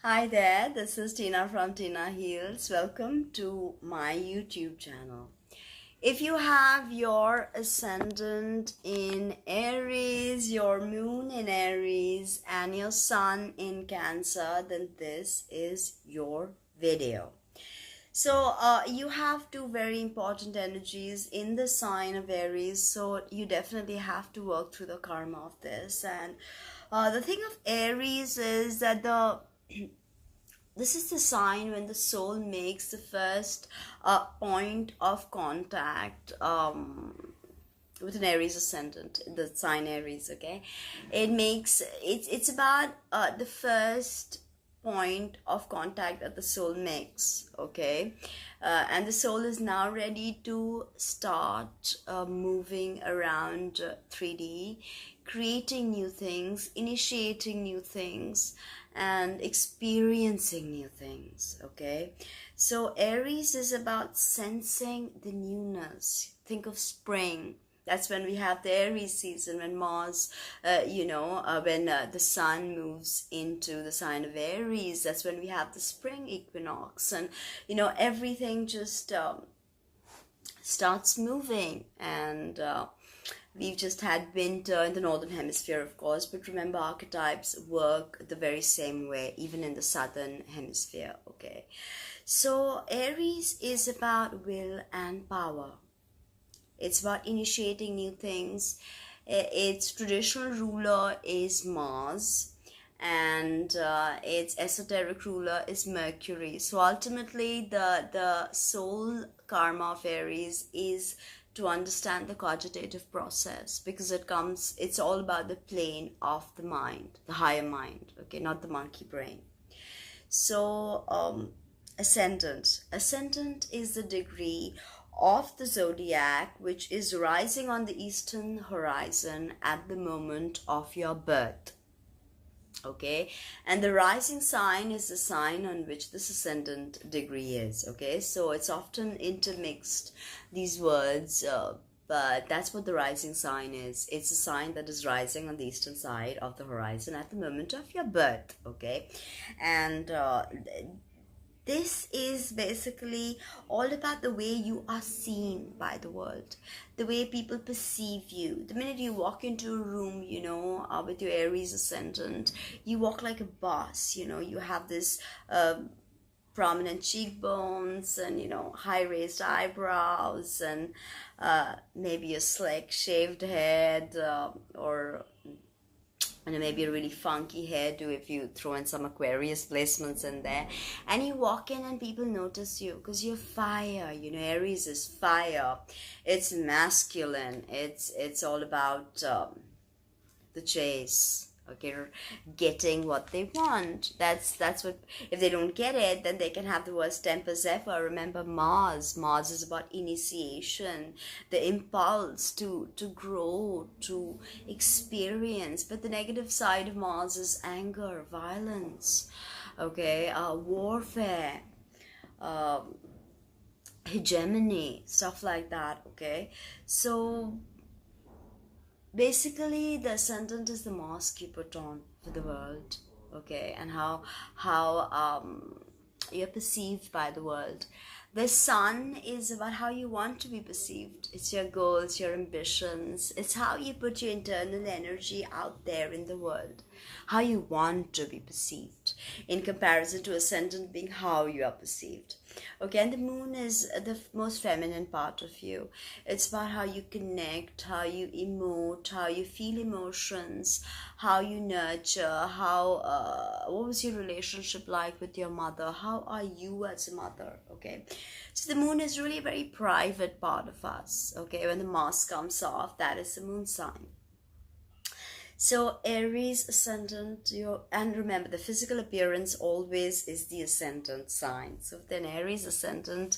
Hi there, this is Tina from Tina Heals. Welcome to my YouTube channel. If you have your ascendant in Aries, your moon in Aries, and your sun in Cancer, then this is your video. So you have two very important energies in the sign of Aries, so you definitely have to work through the karma of this. And the thing of Aries is that the this is the sign when the soul makes the first point of contact with an Aries ascendant, the sign Aries. Okay, it's about the first point of contact that the soul makes. Okay, and the soul is now ready to start moving around 3D, creating new things, initiating new things, and experiencing new things. Okay, so Aries is about sensing the newness. Think of spring. That's when we have the Aries season, when Mars, when the sun moves into the sign of Aries. That's when we have the spring equinox, and everything just starts moving. And we've just had winter in the northern hemisphere, of course, but remember, archetypes work the very same way even in the southern hemisphere. Okay, so Aries is about will and power. It's about initiating new things. Its traditional ruler is Mars, and its esoteric ruler is Mercury. So ultimately, the soul karma of Aries is to understand the cogitative process, because it's all about the plane of the mind, the higher mind. Okay, not the monkey brain. So ascendant is the degree of the zodiac which is rising on the eastern horizon at the moment of your birth. Okay, and the rising sign is the sign on which this ascendant degree is. Okay, so it's often intermixed, these words, but that's what the rising sign is. It's a sign that is rising on the eastern side of the horizon at the moment of your birth. Okay, and this is basically all about the way you are seen by the world, the way people perceive you. The minute you walk into a room, with your Aries ascendant, you walk like a boss. You have this prominent cheekbones and high raised eyebrows, and maybe a slick shaved head, or maybe a really funky hairdo if you throw in some Aquarius placements in there. And you walk in and people notice you because you're fire. Aries is fire. It's masculine. It's all about the chase. Okay, getting what they want. That's what. If they don't get it, then they can have the worst tempers ever. Remember, Mars is about initiation, the impulse to grow, to experience. But the negative side of Mars is anger, violence, okay, warfare, hegemony, stuff like that. Okay, so basically the ascendant is the mask you put on for the world. Okay, and how you're perceived by the world. The sun is about how you want to be perceived. It's your goals, your ambitions. It's how you put your internal energy out there in the world, how you want to be perceived, in comparison to ascendant being how you are perceived. Okay, and the moon is the most feminine part of you. It's about how you connect, how you emote, how you feel emotions, how you nurture, what was your relationship like with your mother? How are you as a mother? Okay, so the moon is really a very private part of us. Okay, when the mask comes off, that is the moon sign. So Aries ascendant, and remember, the physical appearance always is the ascendant sign. So then Aries ascendant,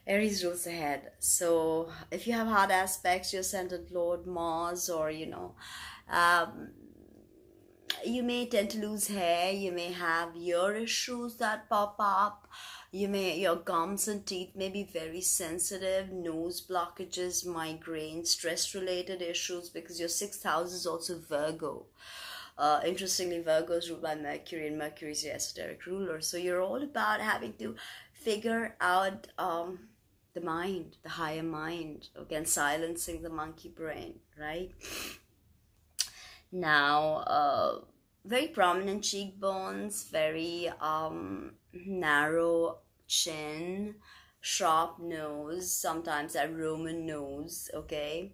Aries rules ahead. So if you have hard aspects, your ascendant Lord Mars, or um, you may tend to lose hair, you may have ear issues that pop up, your gums and teeth may be very sensitive, nose blockages, migraine, stress related issues, because your sixth house is also Virgo. Interestingly, Virgo is ruled by Mercury, and Mercury is your esoteric ruler. So you're all about having to figure out the mind, the higher mind, again, silencing the monkey brain, right? Now, very prominent cheekbones, very narrow chin, sharp nose, sometimes a Roman nose, okay?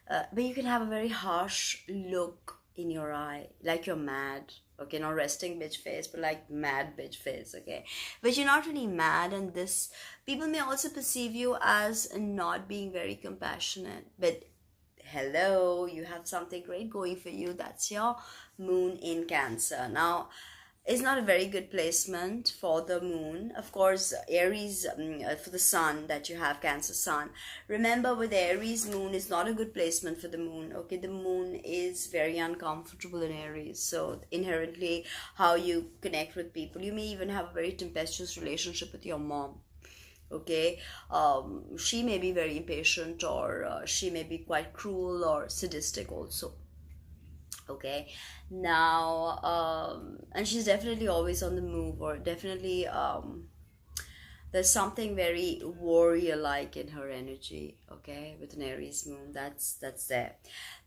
But you can have a very harsh look in your eye, like you're mad, okay? Not resting bitch face, but like mad bitch face, okay? But you're not really mad, and this, people may also perceive you as not being very compassionate, but hello, you have something great going for you. That's your moon in Cancer. Now, it's not a very good placement for the moon. Of course, Aries, for the sun that you have, Cancer sun. Remember, with Aries, moon is not a good placement for the moon. Okay, the moon is very uncomfortable in Aries. So inherently, how you connect with people, you may even have a very tempestuous relationship with your mom. Okay, she may be very impatient, or she may be quite cruel or sadistic also. Okay, now and she's definitely always on the move, or definitely there's something very warrior like in her energy, okay, with an Aries moon. That's there.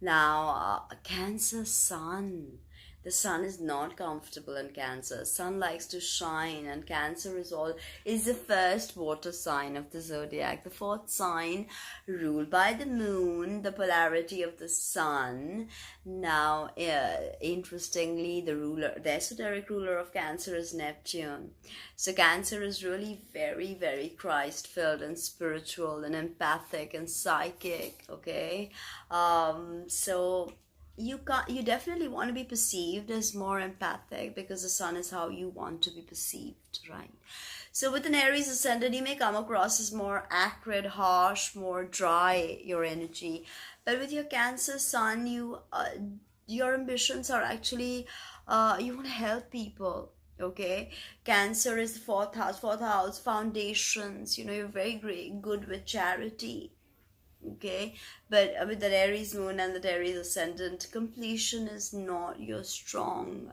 Now Cancer sun, the sun is not comfortable in Cancer. Sun likes to shine, and Cancer is the first water sign of the zodiac, the fourth sign ruled by the moon, the polarity of the sun. Now, interestingly, the esoteric ruler of Cancer is Neptune. So Cancer is really very, very Christ-filled and spiritual and empathic and psychic, okay? So you definitely want to be perceived as more empathic, because the sun is how you want to be perceived, right? So with an Aries ascendant, you may come across as more acrid, harsh, more dry, your energy. But with your Cancer sun, your ambitions are actually, you want to help people. Okay, Cancer is the fourth house, foundations. You're very good with charity. Okay, but with the Aries moon and the Aries ascendant, completion is not your strong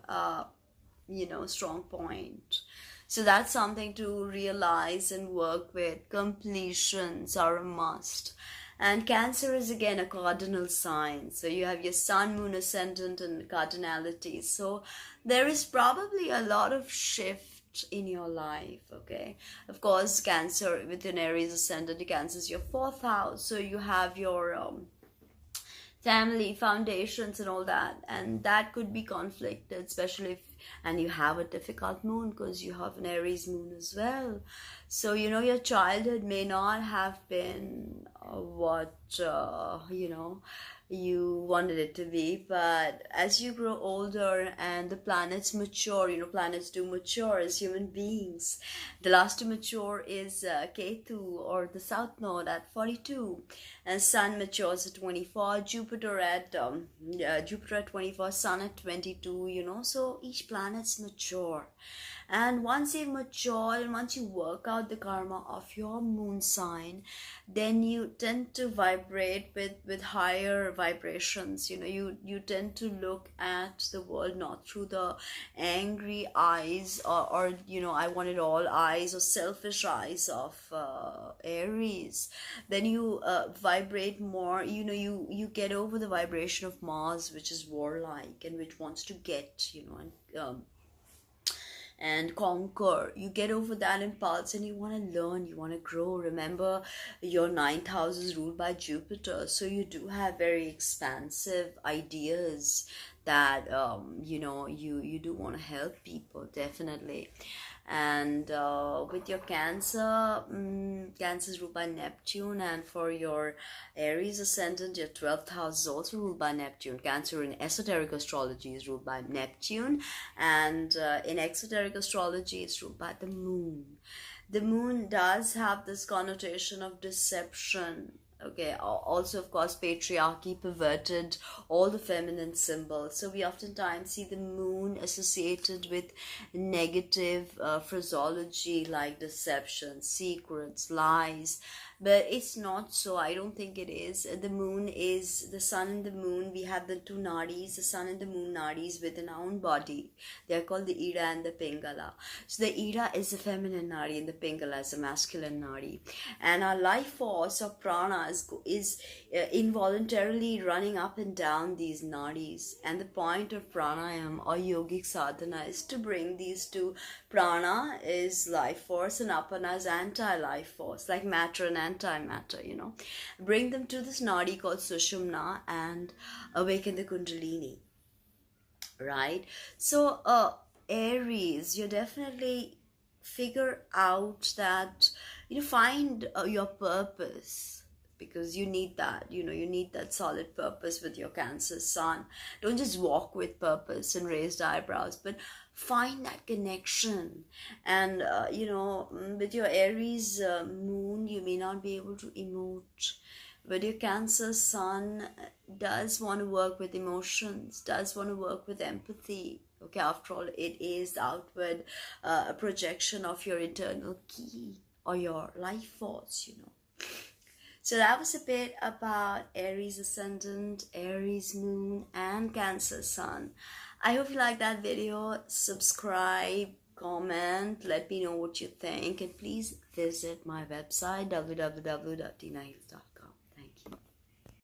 strong point. So that's something to realize and work with. Completions are a must. And Cancer is again a cardinal sign. So you have your sun, moon, ascendant, and cardinality. So there is probably a lot of shift in your life, okay? Of course, Cancer with an Aries ascendant, Cancer is your fourth house. So you have your family, foundations, and all that. And that could be conflicted, especially if, and you have a difficult moon because you have an Aries moon as well. So, your childhood may not have been what, you wanted it to be. But as you grow older and the planets mature, planets do mature as human beings. The last to mature is Ketu, or the South Node, at 42. And Sun matures at 24, Jupiter at 24, Sun at 22, so each planet's mature. And once you've matured, and once you work out the karma of your moon sign, then you tend to vibrate with higher vibrations. You tend to look at the world not through the angry eyes, or I want it all eyes, or selfish eyes of Aries. Then you vibrate more, you get over the vibration of Mars, which is warlike and which wants to get, and conquer. You get over that impulse and you want to learn, you want to grow. Remember, your ninth house is ruled by Jupiter, so you do have very expansive ideas that you do want to help people, definitely. And with your Cancer, Cancer is ruled by Neptune, and for your Aries ascendant, your 12th house is also ruled by Neptune. Cancer in esoteric astrology is ruled by Neptune, and in exoteric astrology it's ruled by the moon. The moon does have this connotation of deception. Okay, also of course patriarchy perverted all the feminine symbols, so we oftentimes see the moon associated with negative phraseology like deception, secrets, lies. but it's not so. I don't think it is. The moon is the sun and the moon. We have the two nadis, the sun and the moon nadis within our own body. They are called the Ida and the Pingala. So the Ida is the feminine nadi and the Pingala is the masculine nadi. And our life force of prana is involuntarily running up and down these nadis. And the point of pranayam or yogic sadhana is to bring these two. Prana is life force and apana is anti-life force, like matter and antimatter, you know. Bring them to this nadi called Sushumna and awaken the Kundalini, right? So, Aries, you definitely figure out that, you know, find your purpose, because you need that, you know, you need that solid purpose with your Cancer sun. Don't just walk with purpose and raised eyebrows, but find that connection. And you know, with your Aries moon, you may not be able to emote, but your Cancer sun does want to work with emotions, does want to work with empathy. Okay, after all, it is the outward projection of your internal key or your life force, you know. So that was a bit about Aries ascendant, Aries moon, and Cancer sun. I hope you like that video. Subscribe, comment, let me know what you think, and please visit my website www.tinaheath.com.